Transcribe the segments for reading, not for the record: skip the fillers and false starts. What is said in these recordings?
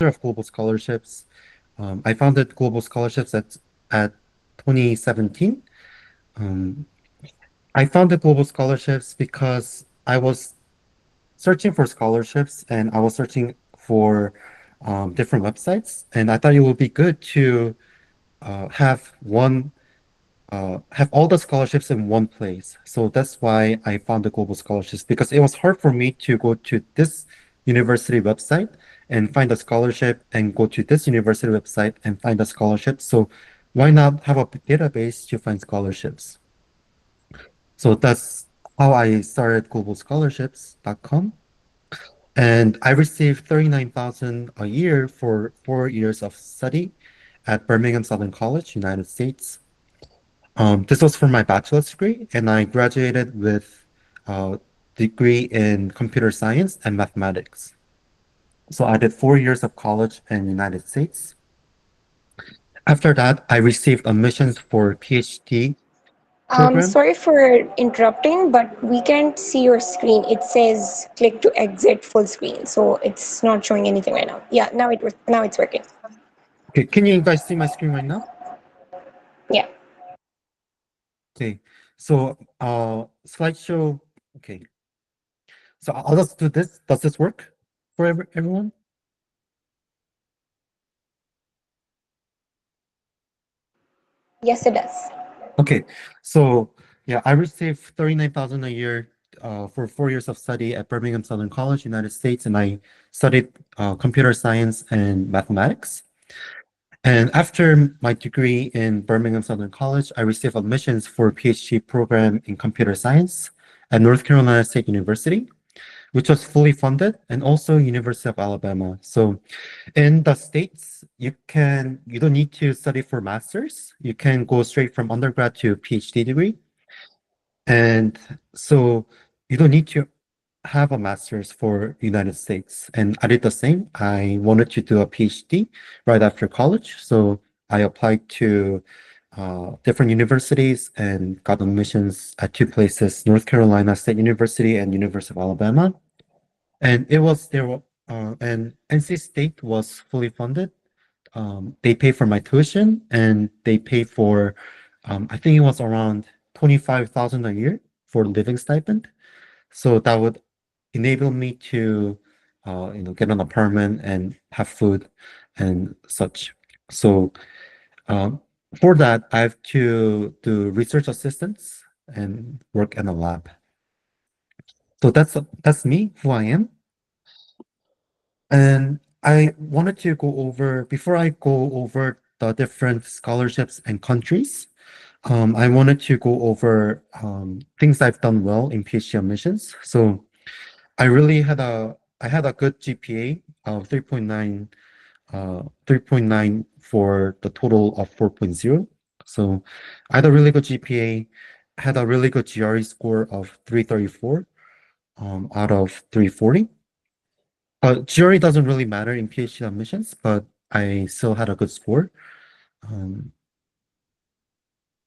of global scholarships. I founded global scholarships at 2017. Um, I founded global scholarships because I was searching for scholarships and I was searching for different websites, and I thought it would be good to have all the scholarships in one place. So that's why I found the global scholarships because it was hard for me to go to this university website and find a scholarship and go to this university website and find a scholarship. So why not have a database to find scholarships? So that's how I started globalscholarships.com. And I received 39,000 a year for 4 years of study at Birmingham Southern College, United States. This was for my bachelor's degree, and I graduated with a degree in computer science and mathematics. So I did 4 years of college in the United States. After that, I received admissions for PhD program. Sorry for interrupting, but we can't see your screen. It says click to exit full screen, so it's not showing anything right now. Yeah, now it's working. Okay, can you guys see my screen right now? Yeah. Okay, so slideshow. Okay, so I'll just do this. Does this work for everyone? Yes, it does. Okay, so yeah, I received 39,000 a year for 4 years of study at Birmingham Southern College, United States, and I studied computer science and mathematics. And after my degree in Birmingham Southern College, I received admissions for a PhD program in computer science at North Carolina State University, which was fully funded, and also University of Alabama. So in the States, you don't need to study for master's. You can go straight from undergrad to PhD degree. And so you don't need to have a master's for United States. And I did the same. I wanted to do a PhD right after college. So I applied to different universities and got admissions at two places, North Carolina State University and University of Alabama. And it was there, and NC State was fully funded. They pay for my tuition and they pay for, I think it was around 25,000 a year for living stipend. So that would enable me to, get an apartment and have food and such. So um, for that, I have to do research assistance and work in a lab. So that's me, who I am. And I wanted to go over, before I go over the different scholarships and countries, I wanted to go over things I've done well in PhD admissions. So I had a good GPA of 3.9 for the total of 4.0. So I had a really good GPA, had a really good GRE score of 334 out of 340. GRE doesn't really matter in PhD admissions, but I still had a good score. Um,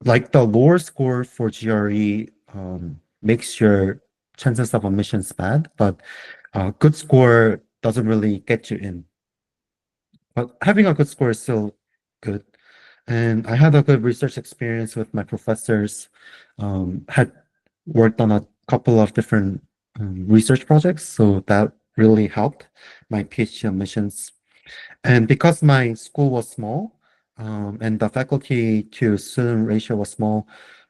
like the lower score for GRE makes your chances of admissions bad, but good score doesn't really get you in. But having a good score is still good. And I had a good research experience with my professors, had worked on a couple of different research projects, so that really helped my PhD admissions. And because my school was small, and the faculty to student ratio was small,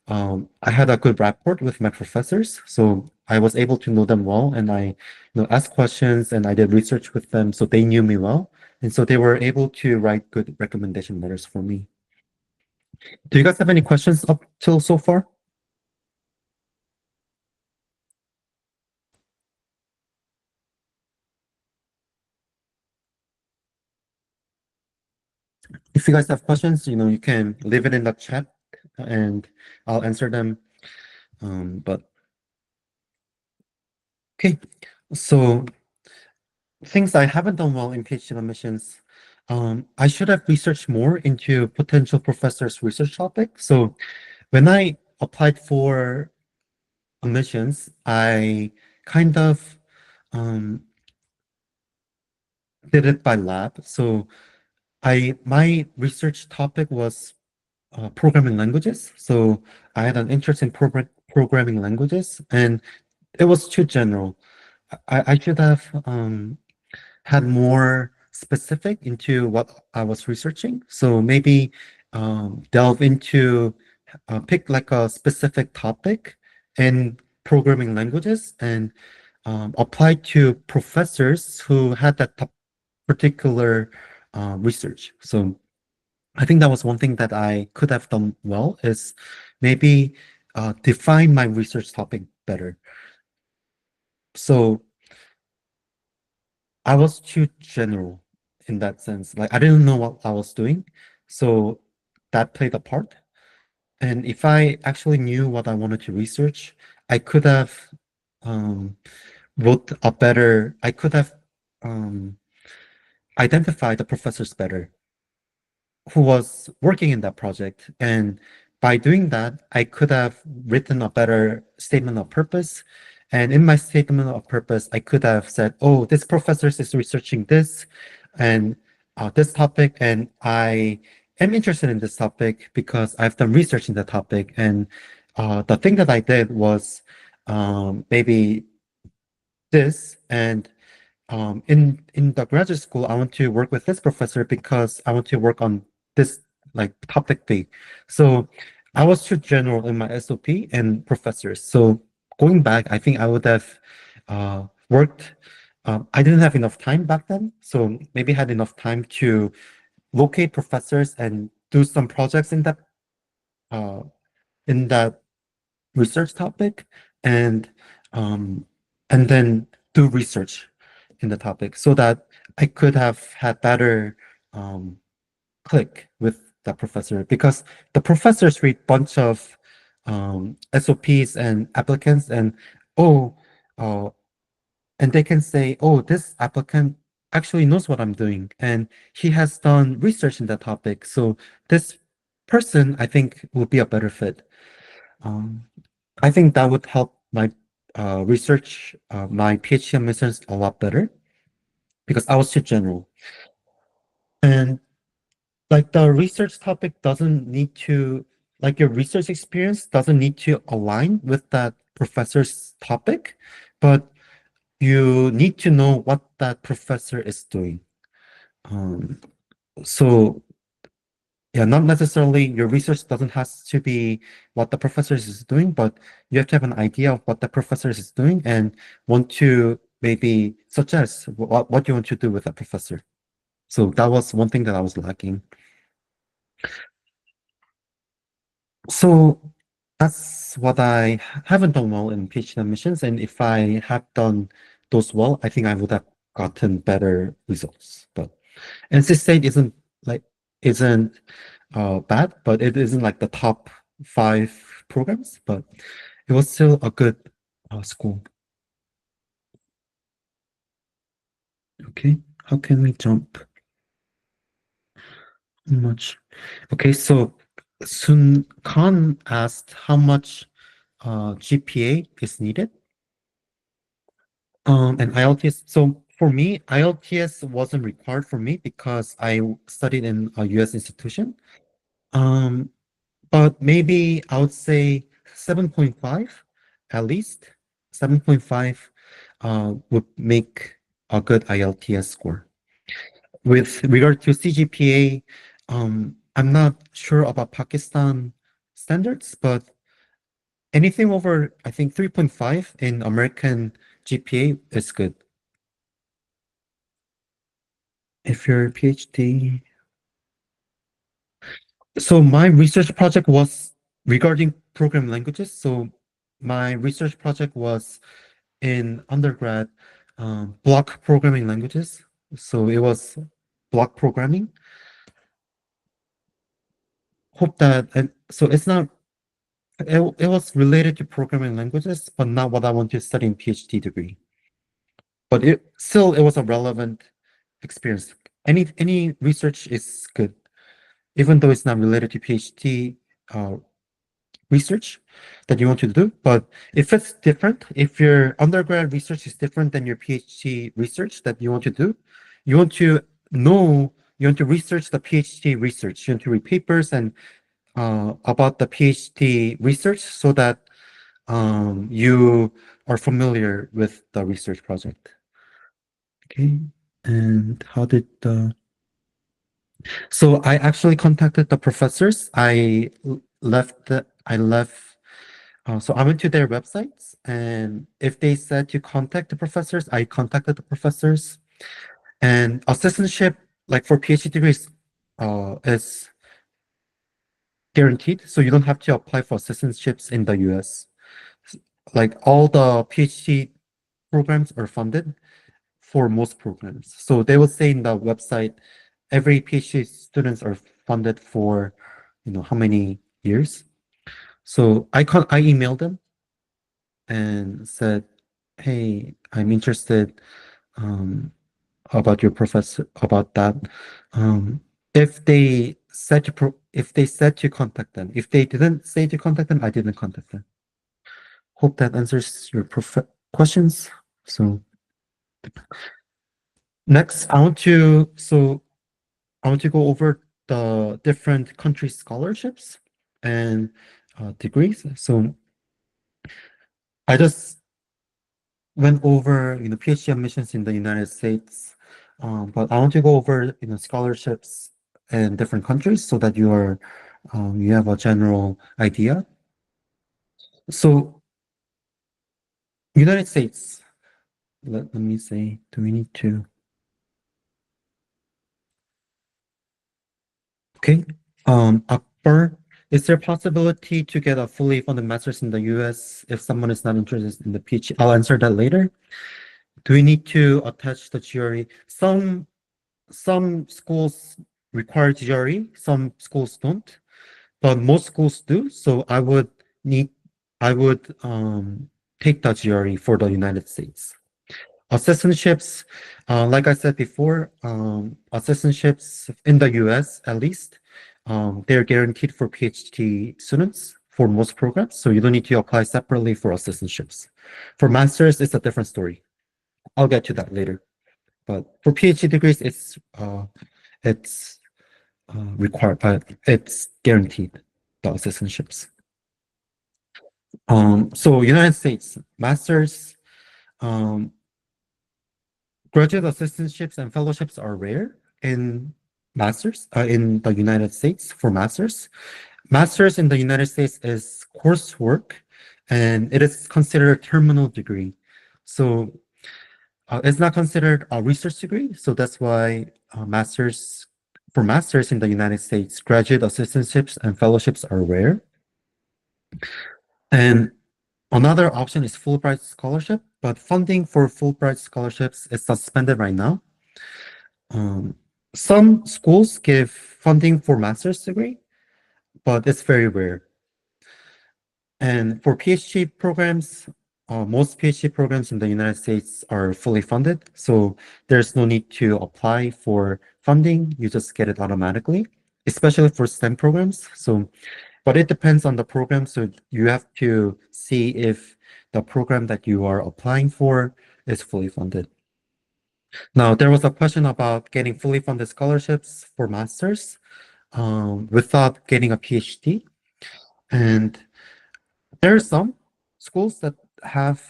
I had a good rapport with my professors. So I was able to know them well, and I, asked questions and I did research with them, so they knew me well. And so they were able to write good recommendation letters for me. Do you guys have any questions up till so far? If you guys have questions, you can leave it in the chat and I'll answer them. But okay, so things I haven't done well in PhD admissions. I should have researched more into potential professors' research topic. So when I applied for admissions, I kind of um, did it by lab. So my research topic was programming languages. So I had an interest in programming languages, and it was too general. I should have had more specific into what I was researching. So maybe delve into pick like a specific topic in programming languages and apply to professors who had that particular research. So I think that was one thing that I could have done well is maybe define my research topic better. So I was too general in that sense. Like I didn't know what I was doing. So that played a part. And if I actually knew what I wanted to research, I could have um, I could have um, identified the professors better who was working in that project. And by doing that, I could have written a better statement of purpose. And in my statement of purpose, I could have said, oh, this professor is researching this and this topic, and I am interested in this topic because I've done research in the topic. And the thing that I did was maybe this, and in the graduate school, I want to work with this professor because I want to work on this like topic B. So I was too general in my SOP and professors. So going back, I think I would have worked. I didn't have enough time back then, so maybe had enough time to locate professors and do some projects uh, in that research topic, and um, and then do research in the topic so that I could have had better um, click with the professor because the professors read bunch of SOPs and applicants and oh uh, and they can say, oh, this applicant actually knows what I'm doing and he has done research in that topic. So this person, I think, would be a better fit. Um, I think that would help my research, my PhD admissions a lot better because I was too general. And like the research topic doesn't need to, like your research experience doesn't need to align with that professor's topic, but you need to know what that professor is doing. Um, so yeah, not necessarily your research doesn't has to be what the professor is doing, but you have to have an idea of what the professor is doing and want to maybe suggest what you want to do with that professor. So that was one thing that I was lacking. So that's what I haven't done well in PhD admissions. And if I had done those well, I think I would have gotten better results. But NC State like isn't bad, but it isn't like the top five programs, but it was still a good school. Okay, how can we jump much? Okay, so Sun Khan asked how much GPA is needed. And IELTS. So for me, IELTS wasn't required for me because I studied in a US institution. Um, but maybe I would say 7.5 at least. 7.5 would make a good IELTS score. With regard to CGPA, I'm not sure about Pakistan standards, but anything over, I think 3.5 in American GPA is good. If you're a PhD. So my research project was regarding programming languages. So my research project was in undergrad, block programming languages. So it was block programming. Hope that, and so it's not, it was related to programming languages, but not what I want to study in PhD degree. But it was a relevant experience. Any research is good, even though it's not related to PhD uh, research that you want to do. But if it's different, if your undergrad research is different than your PhD research that you want to do, you want to know, you want to research the PhD research. You want to read papers and about the PhD research so that you are familiar with the research project. Okay. And how did the so I actually contacted the professors. I left so I went to their websites, and if they said to contact the professors, I contacted the professors. And assistantship, like for PhD degrees, is guaranteed, so you don't have to apply for assistantships in the US. Like all the PhD programs are funded for most programs. So they will say in the website, every PhD students are funded for, how many years. So I emailed them and said, "Hey, I'm interested um, about your professor about that." Um, if they said to contact them, if they didn't say to contact them, I didn't contact them. Hope that answers your questions. So next, I want to go over the different country scholarships and degrees. So I just went over, PhD admissions in the United States, but I want to go over, scholarships in different countries so that you have a general idea. So United States, let me say, do we need to? Okay. Akbar, is there a possibility to get a fully funded master's in the US if someone is not interested in the PhD? I'll answer that later. Do we need to attach the GRE? Some schools require GRE, some schools don't, but most schools do. So need, I would take the GRE for the United States. Assistantships, like I said before, assistantships in the US at least, they're guaranteed for PhD students for most programs. So you don't need to apply separately for assistantships. For masters, it's a different story. I'll get to that later. But for PhD degrees, it's required, but it's guaranteed, the assistantships. So United States, masters, um, graduate assistantships and fellowships are rare in in the United States for masters. Masters in the United States is coursework, and it is considered a terminal degree. So it's not considered a research degree. So that's why for masters in the United States, graduate assistantships and fellowships are rare. And another option is Fulbright scholarship, but funding for Fulbright scholarships is suspended right now. Um, some schools give funding for master's degree, but it's very rare. And for PhD programs, most PhD programs in the United States are fully funded, so there's no need to apply for funding. You just get it automatically, especially for STEM programs. So, but it depends on the program. So you have to see if the program that you are applying for is fully funded. Now, there was a question about getting fully funded scholarships for masters without getting a PhD. And there are some schools that have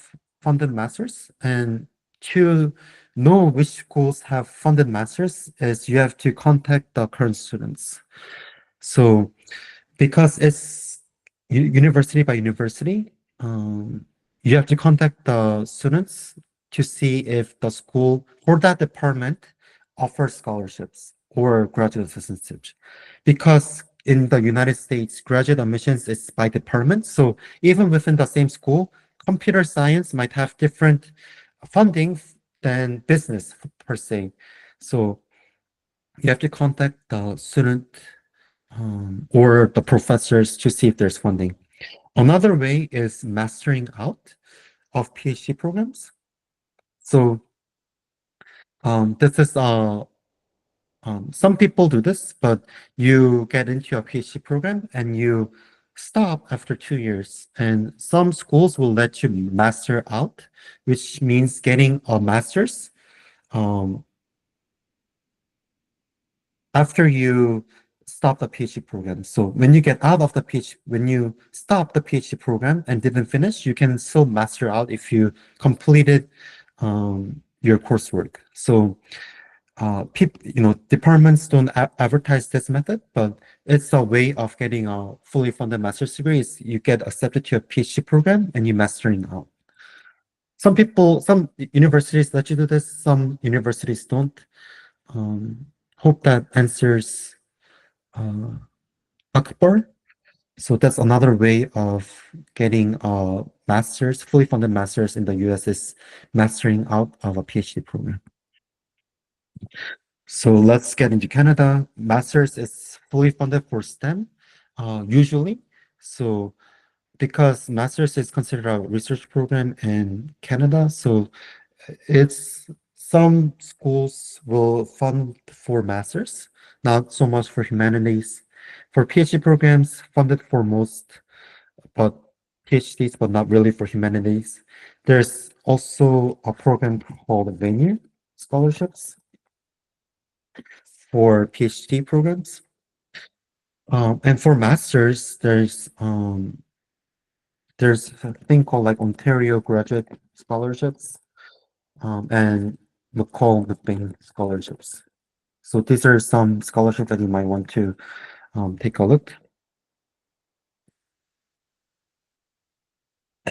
funded masters, and to know which schools have funded masters is you have to contact the current students. So because it's university by university, you have to contact the students to see if the school or that department offers scholarships or graduate assistantships. Because in the United States, graduate admissions is by department. So even within the same school, computer science might have different funding than business per se. So you have to contact the student or the professors to see if there's funding. Another way is mastering out of PhD programs. So this is some people do this, but you get into a PhD program and you stop after 2 years. And some schools will let you master out, which means getting a master's. Um, after you stop the PhD program. So when you get out of the PhD, when you stop the PhD program and didn't finish, you can still master out if you completed your coursework. So departments don't advertise this method, but it's a way of getting a fully funded master's degree. Is you get accepted to a PhD program and you mastering out. Some universities let you do this, some universities don't. Um, Hope that answers uh, Akbar. So that's another way of getting a master's, fully funded master's in the US is mastering out of a PhD program. So let's get into Canada. Master's is fully funded for STEM, usually. So because master's is considered a research program in Canada, so it's some schools will fund for masters, not so much for humanities. For PhD programs, funded for most, but PhDs, but not really for humanities. There's also a program called Vineyard scholarships for PhD programs. And for masters, there's a thing called like Ontario graduate scholarships, and McCall McBain scholarships. So these are some scholarships that you might want to take a look.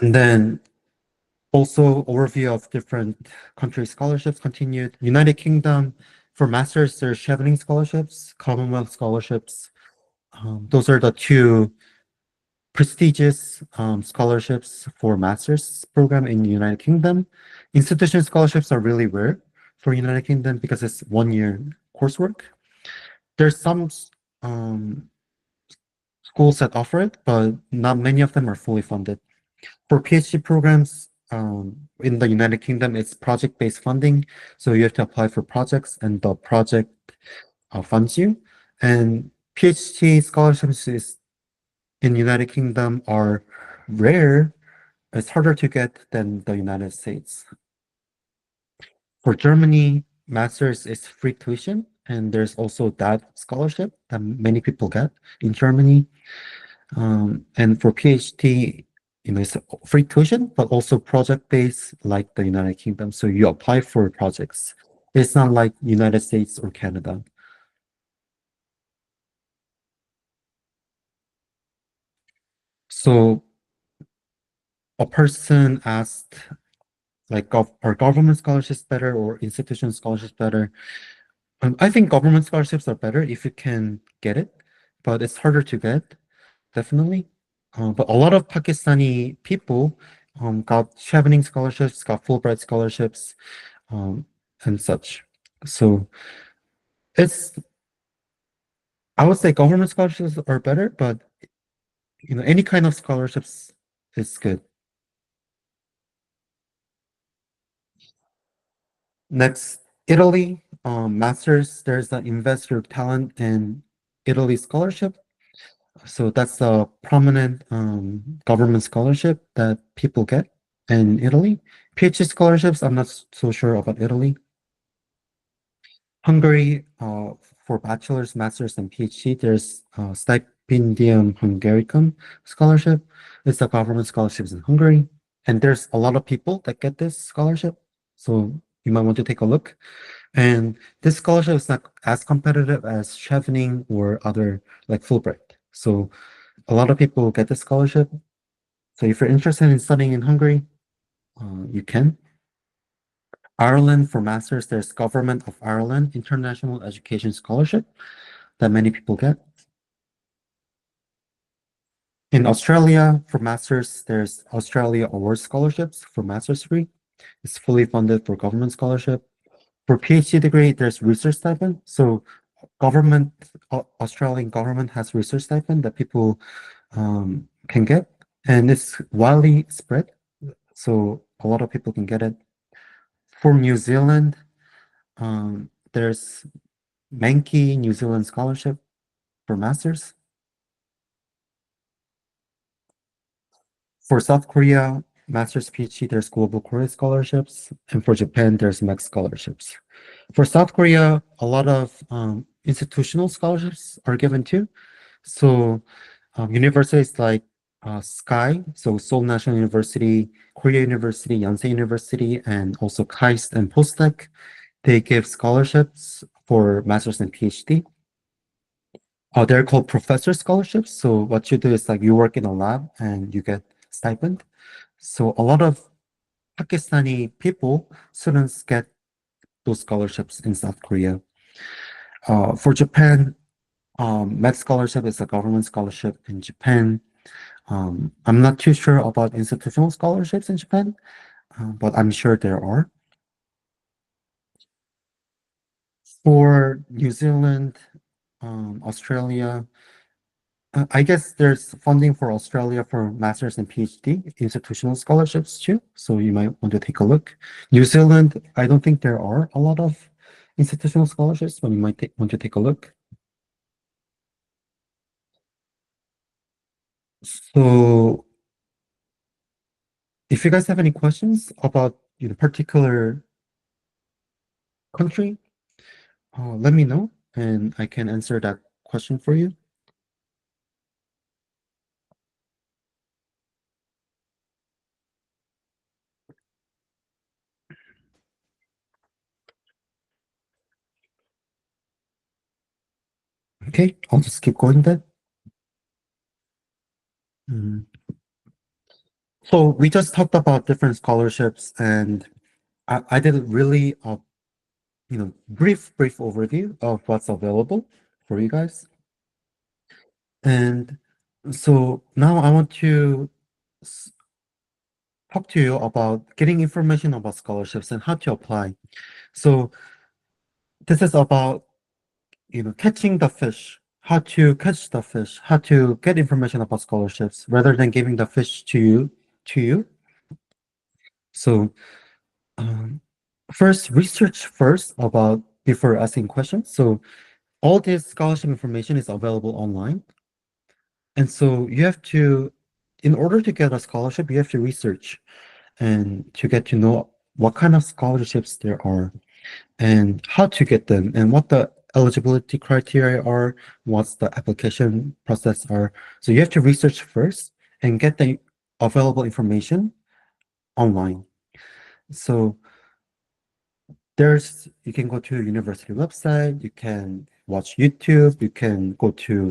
And then also overview of different country scholarships continued. United Kingdom, for masters, there's Chevening scholarships, Commonwealth scholarships. Those are the two prestigious scholarships for master's program in the United Kingdom. Institution scholarships are really rare for United Kingdom because it's 1 year coursework. There's some um, schools that offer it, but not many of them are fully funded. For PhD programs in the United Kingdom, it's project-based funding. So you have to apply for projects and the project funds you. And PhD scholarships in United Kingdom are rare. It's harder to get than the United States. For Germany, master's is free tuition, and there's also that scholarship that many people get in Germany. And for PhD, it's free tuition, but also project-based like the United Kingdom. So you apply for projects. It's not like United States or Canada. So a person asked, like, are government scholarships better or institutional scholarships better? I think government scholarships are better if you can get it, but it's harder to get, definitely. But a lot of Pakistani people got Chevening scholarships, got Fulbright scholarships, um, and such. So it's, I would say government scholarships are better, but any kind of scholarships is good. Next, Italy, masters, there's the Invest Your Talent in Italy scholarship. So that's a prominent government scholarship that people get in Italy. PhD scholarships, I'm not so sure about Italy. Hungary, for bachelor's, master's, and PhD, there's Stipendium Hungaricum scholarship. It's a government scholarships in Hungary. And there's a lot of people that get this scholarship. So you might want to take a look. And this scholarship is not as competitive as Chevening or other like Fulbright. So a lot of people get this scholarship. So if you're interested in studying in Hungary, you can. Ireland for masters, there's Government of Ireland International Education Scholarship that many people get. In Australia, for masters, there's Australia Awards scholarships for master's degree. It's fully funded for government scholarship. For PhD degree, there's research stipend. So Australian government has research stipend that people can get, and it's widely spread. So a lot of people can get it. For New Zealand, there's Mankey New Zealand Scholarship for masters. For South Korea, master's PhD, there's Global Korea scholarships. And for Japan, there's MEC scholarships. For South Korea, a lot of institutional scholarships are given too. So universities like Sky, so Seoul National University, Korea University, Yonsei University, and also KAIST and Postec, they give scholarships for master's and PhD. They're called professor scholarships. So what you do is like you work in a lab and you get stipend. So a lot of Pakistani people, students get those scholarships in South Korea. For Japan, Med scholarship is a government scholarship in Japan. I'm not too sure about institutional scholarships in Japan, but I'm sure there are. For New Zealand, Australia, I guess there's funding for Australia for master's and PhD institutional scholarships too. So you might want to take a look. New Zealand, I don't think there are a lot of institutional scholarships, but you might want to take a look. So if you guys have any questions about particular country, let me know and I can answer that question for you. Okay, I'll just keep going then. Mm. So we just talked about different scholarships, and I did a really brief overview of what's available for you guys. And so now I want to s- talk to you about getting information about scholarships and how to apply. So this is about catching the fish, how to catch the fish, how to get information about scholarships rather than giving the fish to you. So um, first, research first about before asking questions. So all this scholarship information is available online. And so you have to, in order to get a scholarship, you have to research and to get to know what kind of scholarships there are and how to get them and what the eligibility criteria are, what's the application process are. So you have to research first and get the available information online. So you can go to a university website, you can watch YouTube, you can go to,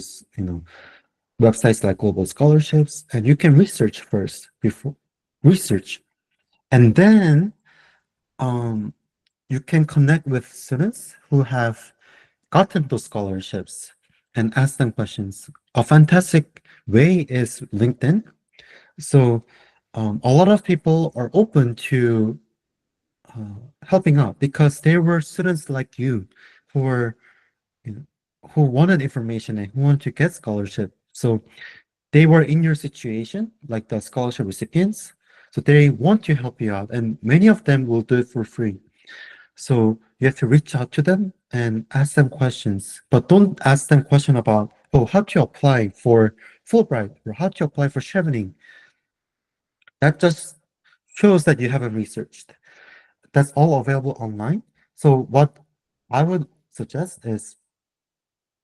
websites like Global Scholarships, and you can research first before research. And then um, you can connect with students who have gotten those scholarships and ask them questions. A fantastic way is LinkedIn. So a lot of people are open to helping out because there were students like you who were, you know, who wanted information and who wanted to get scholarship. So they were in your situation, like the scholarship recipients. So they want to help you out, and many of them will do it for free. So you have to reach out to them and ask them questions, but don't ask them question about, oh, how to apply for Fulbright or how to apply for Chevening. That just shows that you haven't researched. That's all available online. So what I would suggest is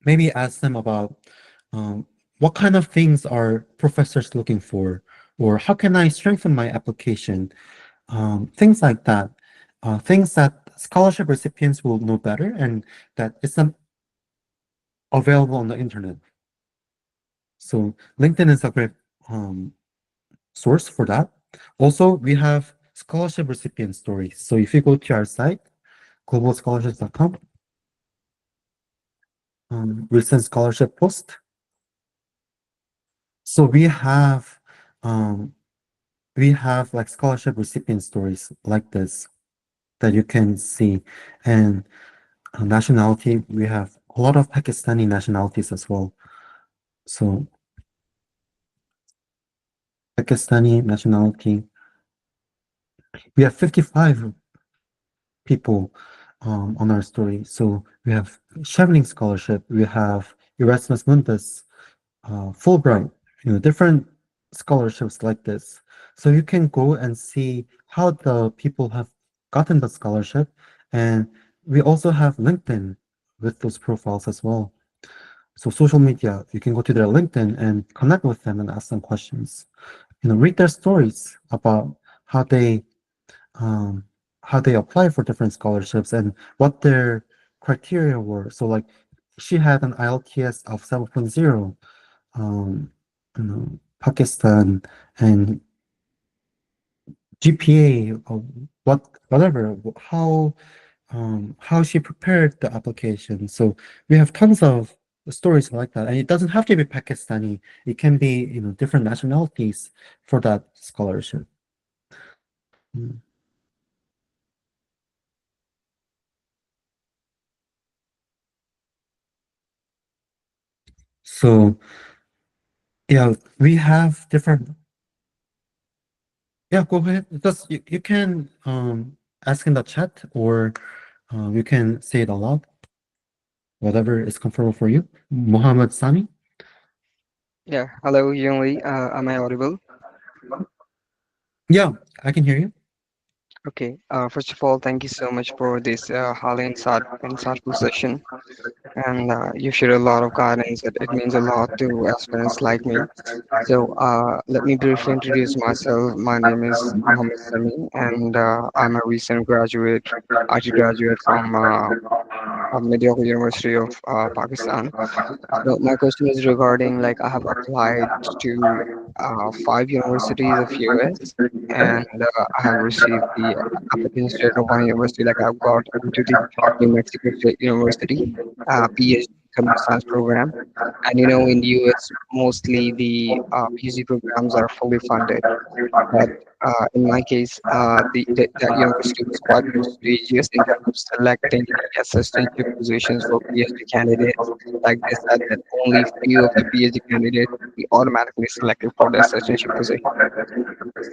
maybe ask them about um, what kind of things are professors looking for, or how can I strengthen my application? Things like that. Things that scholarship recipients will know better and that isn't available on the internet. So LinkedIn is a great um, source for that. Also, we have scholarship recipient stories. So if you go to our site, globalscholarships.com, recent scholarship post. So um, we have like scholarship recipient stories like this that you can see. And nationality, we have a lot of Pakistani nationalities as well. So Pakistani nationality, we have 55 people on our story. So we have Chevening Scholarship, we have Erasmus Mundus, Fulbright, different scholarships like this. So you can go and see how the people have gotten the scholarship. And we also have LinkedIn. with those profiles as well. So social media, you can go to their LinkedIn and connect with them and ask them questions. Read their stories about how they um, how they apply for different scholarships and what their criteria were. So like she had an IELTS of 7.0, Pakistan, and GPA, whatever, how she prepared the application. So we have tons of stories like that, and it doesn't have to be Pakistani. It can be, different nationalities for that scholarship. Mm. So yeah, we have different. Yeah, go ahead. Just you can ask in the chat, or you can say it aloud, whatever is comfortable for you. Muhammad Sami. Yeah, hello, Yungli. Am I audible? Yeah, I can hear you. Okay. First of all, thank you so much for this highly insightful session, and you shared a lot of guidance. It means a lot to aspirants like me. So, let me briefly introduce myself. My name is Mohammed Sami, and I'm a recent graduate, IT graduate from Mediocre University of Pakistan. So my question is regarding like I have applied to 5 universities of US, and I have received the application straight of one university. Like I've got into the New Mexico State University PhD computer science program, and in the US mostly the PhD programs are fully funded. But in my case, that university was quite prestigious in terms of selecting the assistantship positions for PhD candidates. Like they said that only few of the PhD candidates will be automatically selected for the assistantship position.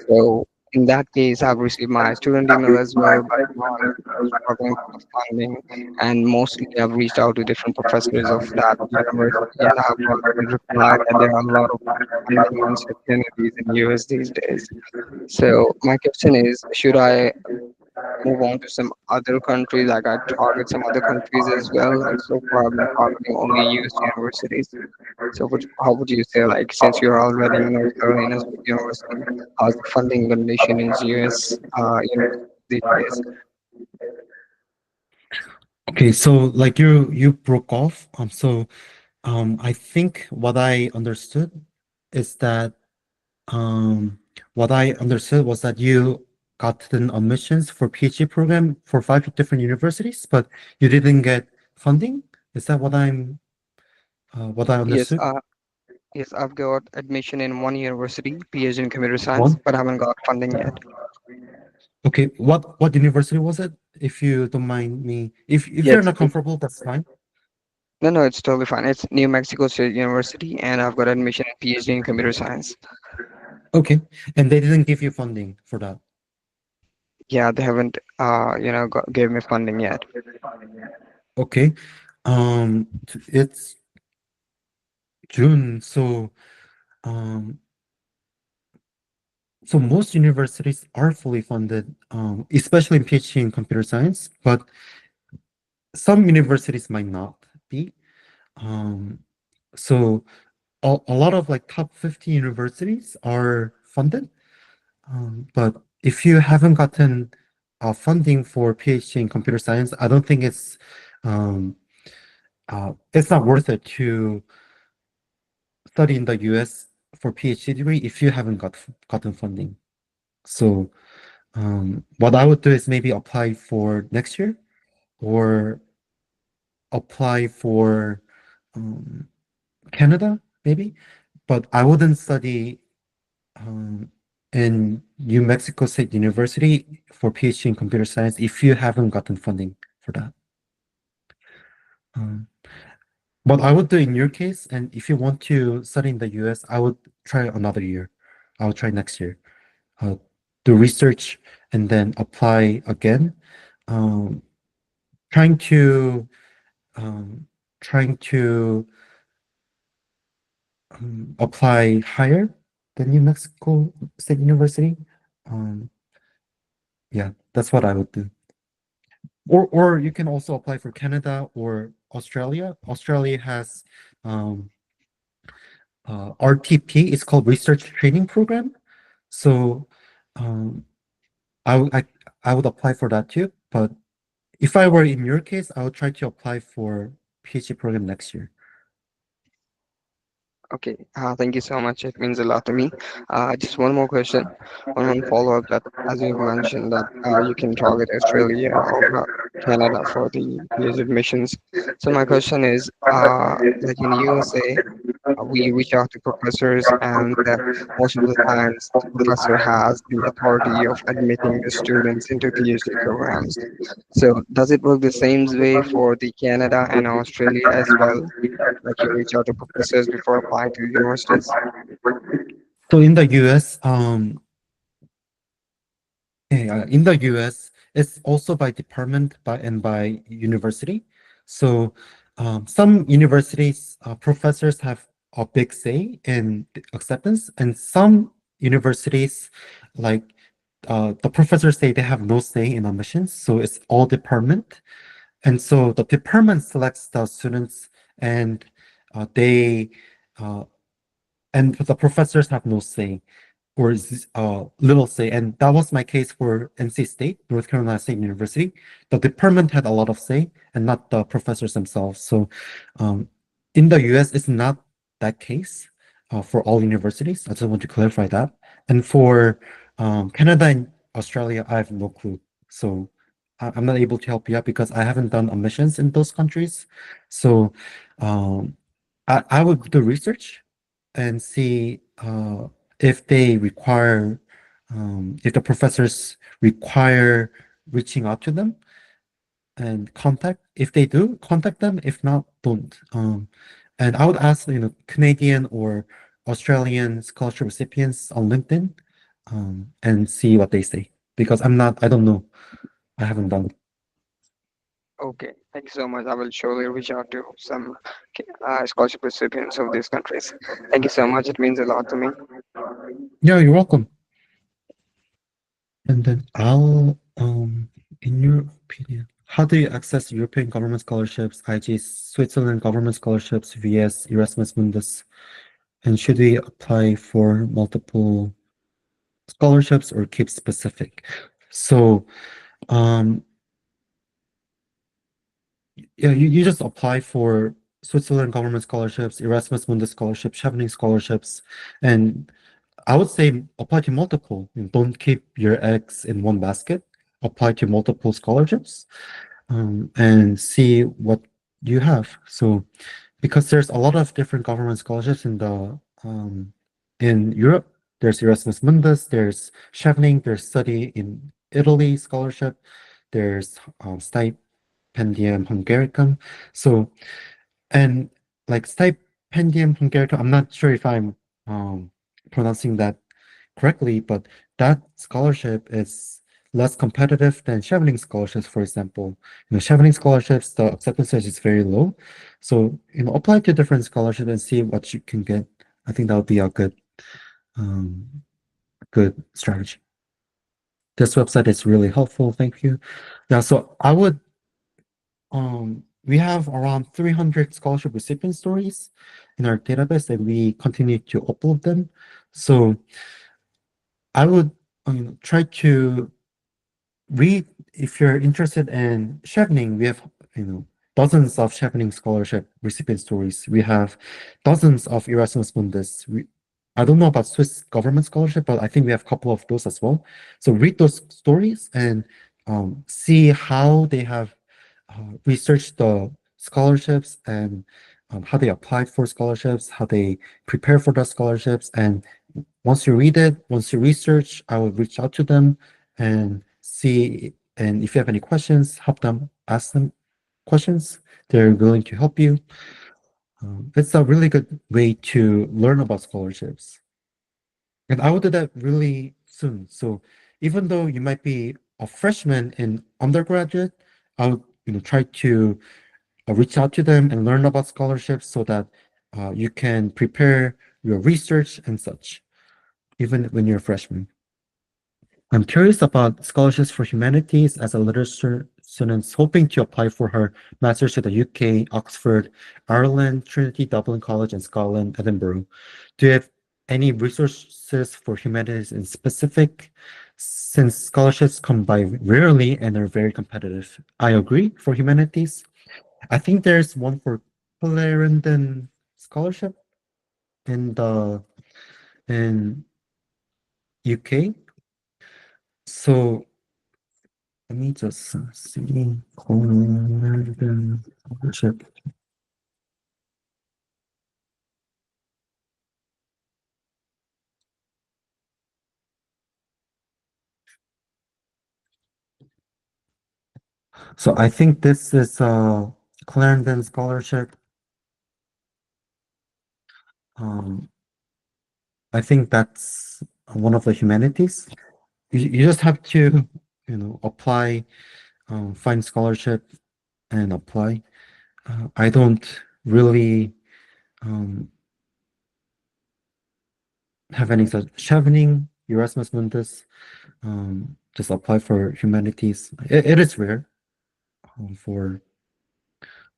So in that case, I've received my student email as well, but now I'm struggling for the funding, and mostly I've reached out to different professors of that university, and I've got the reply that there are a lot of funding uncertainties in US these days. So my question is, should I move on to some other countries? Like I target some other countries as well. Like so far, I've been targeting only U.S. universities. So how would you say, like, since you're already in North Carolina State University, how's the funding condition in U.S. University these days? Okay, so like you broke off. I think what I understood is that what I understood was that you gotten admissions for PhD program for 5 different universities, but you didn't get funding. Is that what I Yes, understood? yes, I've got admission in one university, PhD in computer science, One. but I haven't got funding yet. Okay, what university was it? If you don't mind me, if you're Yes, not comfortable, that's fine. no, no, it's totally fine. It's New Mexico State University, and I've got admission in PhD in computer science. Okay, and they didn't give you funding for that. Yeah, they haven't, gave me funding yet. Okay, it's June, um, so most universities are fully funded, especially in PhD in computer science, but some universities might not be. Um, so a lot of like top 50 universities are funded, but if you haven't gotten funding for PhD in computer science, I don't think um, it's not worth it to study in the US for PhD degree if you haven't gotten funding. So what I would do is maybe apply for next year or apply for um, Canada, maybe. But I wouldn't study um, in New Mexico State University for PhD in computer science if you haven't gotten funding for that. Um, what I would do in your case, and if you want to study in the US, I would try another year. I would try next year. Uh, do research and then apply again. Um, trying to um, trying to apply higher than New Mexico State University. Um, yeah, that's what I would do. or you can also apply for Canada or Australia. Australia has um, RTP. It's called Research Training Program. So um, I, would- I I would apply for that too. But if I were in your case, I would try to apply for PhD program next year. Okay, thank you so much. It means a lot to me. Just one more question, one follow-up that, as you have mentioned, that you can target Australia or Canada for the PhD admissions. So my question is, like in USA, we reach out to professors, and most of the times the professor has the authority of admitting the students into PhD programs. So does it work the same way for the Canada and Australia as well? Like you reach out to professors before applying to universities? So in the US, in the US, it's also by department by university. So some universities professors have a big say in the acceptance, and some universities, like the professors say they have no say in admissions. So it's all department, and so the department selects the students, and they uh, and the professors have no say or little say. And that was my case for NC State, North Carolina State University. The department had a lot of say and not the professors themselves. So um, in the US, it's not that case for all universities. I just want to clarify that. And for Canada and Australia, I have no clue. So I'm not able to help you out because I haven't done admissions in those countries. So um, I would do research and see if they require, if the professors require reaching out to them and contact. If they do, contact them. If not, don't. And I would ask, Canadian or Australian scholarship recipients on LinkedIn, and see what they say because I don't know. I haven't done it. Okay, thank you so much. I will surely reach out to some scholarship recipients of these countries. Thank you so much. It means a lot to me. Yeah, you're welcome. And then in your opinion, how do you access European government scholarships, i.e. Switzerland government scholarships, vs. Erasmus Mundus? And should we apply for multiple scholarships or keep specific? So, um, yeah, you just apply for Switzerland government scholarships, Erasmus Mundus scholarships, Chevening scholarships, and I would say apply to multiple. Don't keep your eggs in one basket. Apply to multiple scholarships, and see what you have. So, because there's a lot of different government scholarships in Europe, there's Erasmus Mundus, there's Chevening, there's Study in Italy scholarship, there's Stipendium Hungaricum. So, and like Stipendium Hungaricum, I'm not sure if I'm pronouncing that correctly, but that scholarship is less competitive than Chevening scholarships, for example. Chevening scholarships, the acceptance rate is very low. So, apply to different scholarships and see what you can get. I think that would be a um, good strategy. This website is really helpful. Thank you. Yeah, so we have around 300 scholarship recipient stories in our database and we continue to upload them. So I would try to read if you're interested in Chevening. We have dozens of Chevening scholarship recipient stories. We have dozens of Erasmus Mundus. I don't know about Swiss government scholarship, but I think we have a couple of those as well. So read those stories and see how they have researched the scholarships and how they applied for scholarships, how they prepare for the scholarships. And once you read it, once you research, I will reach out to them and see. And if you have any questions, help them, ask them questions. They're willing to help you. It's a really good way to learn about scholarships. And I will do that really soon. So even though you might be a freshman in undergraduate, I would try to reach out to them and learn about scholarships so that you can prepare your research and such, even when you're a freshman. I'm curious about scholarships for humanities as a literature students hoping to apply for her master's to the UK, Oxford, Ireland, Trinity, Dublin College, and Scotland, Edinburgh. Do you have any resources for humanities in specific? Since scholarships come by rarely and are very competitive. I agree for humanities. I think there's one for Clarendon scholarship in the in UK. So let me just see Clarendon scholarship. So I think this is Clarendon scholarship. Um, I think that's one of the humanities. You just have to, apply, find scholarship and apply. I don't really um, have any such Chevening, Erasmus Mundus. Just apply for humanities. It is rare for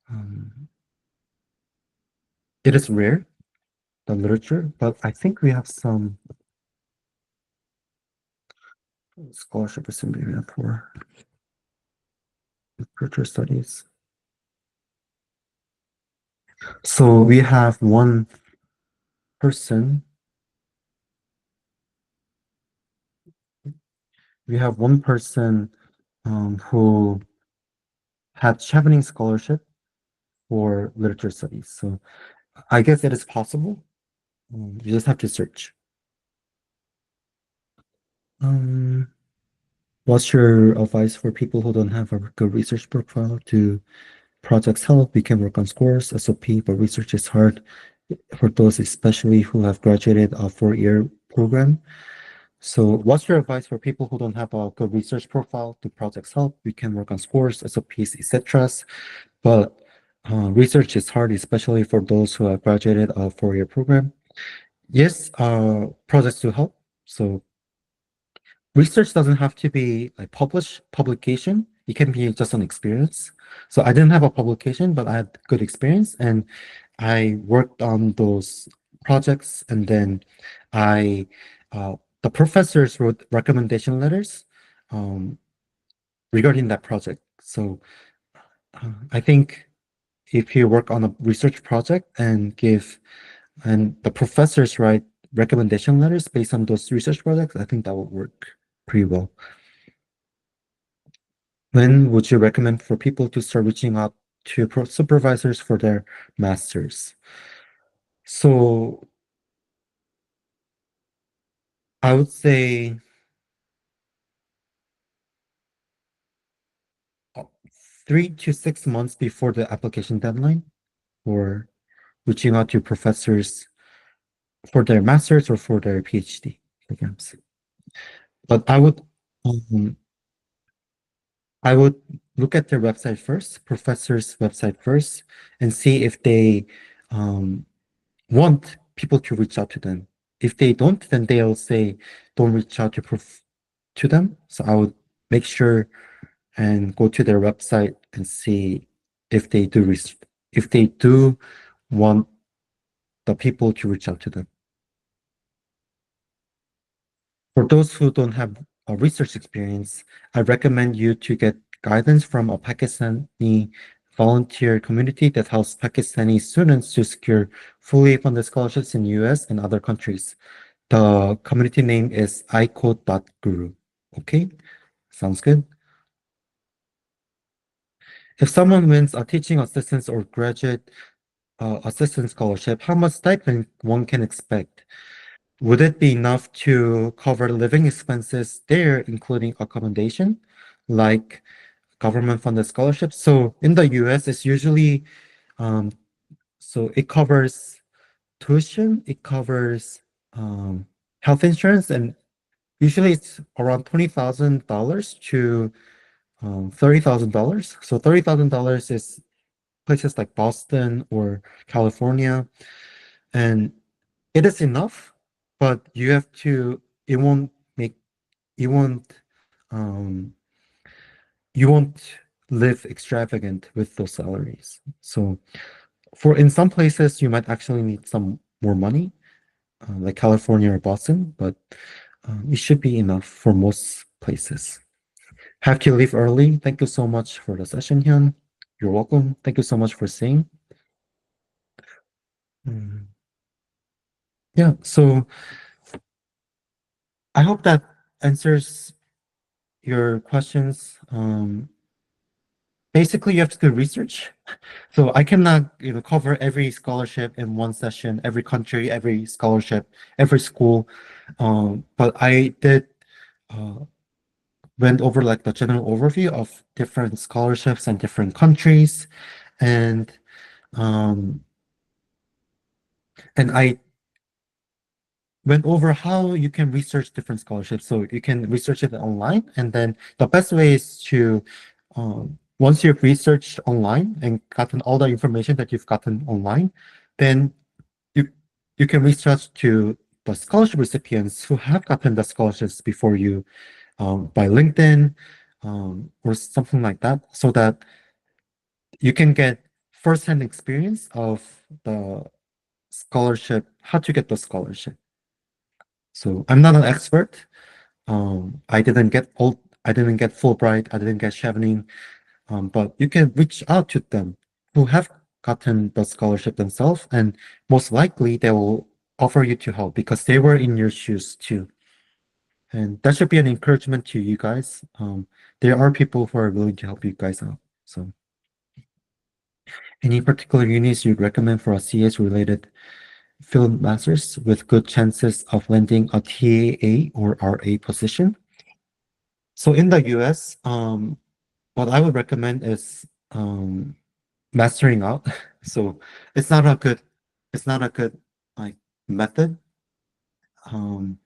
um, it is rare the literature, but I think we have some scholarship assembly for literature studies. So we have one person. We have one person who had Chevening scholarship for literature studies. So I guess it is possible. You just have to search. Um, what's your advice for people who don't have a good research profile? Do projects help? We can work on scores, SOP, but research is hard for those especially who have graduated a 4-year program. So what's your advice for people who don't have a good research profile? Do projects help? We can work on scores, SOPs, etc. But research is hard, especially for those who have graduated a 4-year program. Yes, projects do help. So research doesn't have to be like publication. It can be just an experience. So I didn't have a publication, but I had good experience and I worked on those projects and then I the professors wrote recommendation letters um, regarding that project. So I think if you work on a research project and the professors write recommendation letters based on those research projects, I think that will work pretty well. When would you recommend for people to start reaching out to supervisors for their masters? So I would say 3 to 6 months before the application deadline for reaching out to professors for their masters or for their PhD programs. But um, I would look at their website first, professor's website first, and see if they um, want people to reach out to them. If they don't, then they'll say, don't reach out to them. So I would make sure and go to their website and see if they do if they do want the people to reach out to them. For those who don't have a research experience, I recommend you to get guidance from a Pakistani volunteer community that helps Pakistani students to secure fully funded scholarships in US and other countries. The community name is icode.guru. Okay, sounds good. If someone wins a teaching assistant or graduate assistant scholarship, how much stipend one can expect? Would it be enough to cover living expenses there, including accommodation, like government funded scholarships? So in the US, it's usually um, so it covers tuition, it covers health insurance, and usually it's around $20,000 to $30,000. So $30,000 is places like Boston or California, and it is enough, but you have to, it won't make, you won't, um, you won't live extravagant with those salaries. So for in some places, you might actually need some more money, like California or Boston, but it should be enough for most places. Have to leave early. Thank you so much for the session, Hyun. You're welcome. Thank you so much for staying. Mm, Yeah, so I hope that answers your questions. Basically, you have to do research. So I cannot, cover every scholarship in one session, every country, every scholarship, every school. But I did uh, went over like the general overview of different scholarships and different countries, and um, I went over how you can research different scholarships. So you can research it online, and then the best way is to once you've researched online and gotten all the information that you've gotten online, then you you can reach out to the scholarship recipients who have gotten the scholarships before you by LinkedIn or something like that, so that you can get firsthand experience of the scholarship, how to get the scholarship. So I'm not an expert. I didn't get Fulbright, I didn't get Chevening, but you can reach out to them who have gotten the scholarship themselves, and most likely they will offer you to help because they were in your shoes too. And that should be an encouragement to you guys. There are people who are willing to help you guys out. So, any particular unis you'd recommend for a CS related field masters with good chances of landing a TAA or RA position? So in the US, what I would recommend is mastering out. So it's not a good, it's not a good like method um,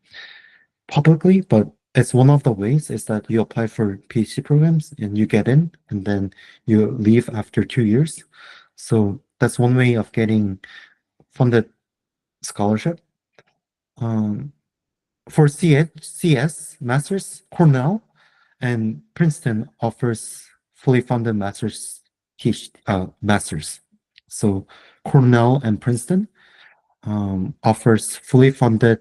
publicly, but it's one of the ways is that you apply for PhD programs and you get in, and then you leave after 2 years. So that's one way of getting funded scholarship. Um, for CS masters, Cornell and Princeton offers fully funded masters. So Cornell and Princeton offers fully funded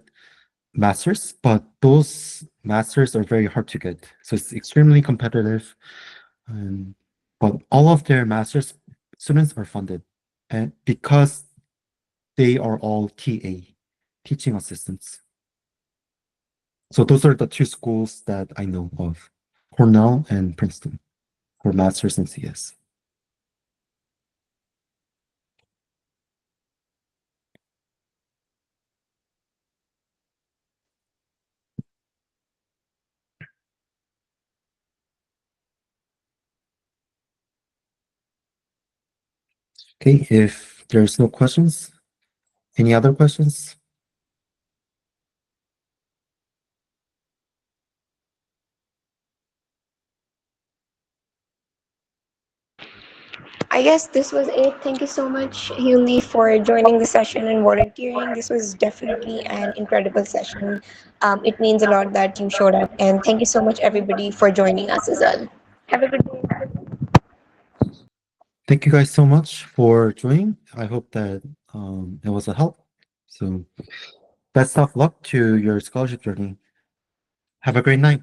masters, but those masters are very hard to get. So it's extremely competitive. Um, but all of their masters students are funded, and because they are all TA, teaching assistants. So those are the two schools that I know of, Cornell and Princeton, for masters in CS. Okay, if there's no questions, any other questions? I guess this was it. Thank you so much, Hyunli, for joining the session and volunteering. This was definitely an incredible session. It means a lot that you showed up, and thank you so much, everybody, for joining us as well. Have a good day. Thank you guys so much for joining. I hope that it was a help. So best of luck to your scholarship journey. Have a great night.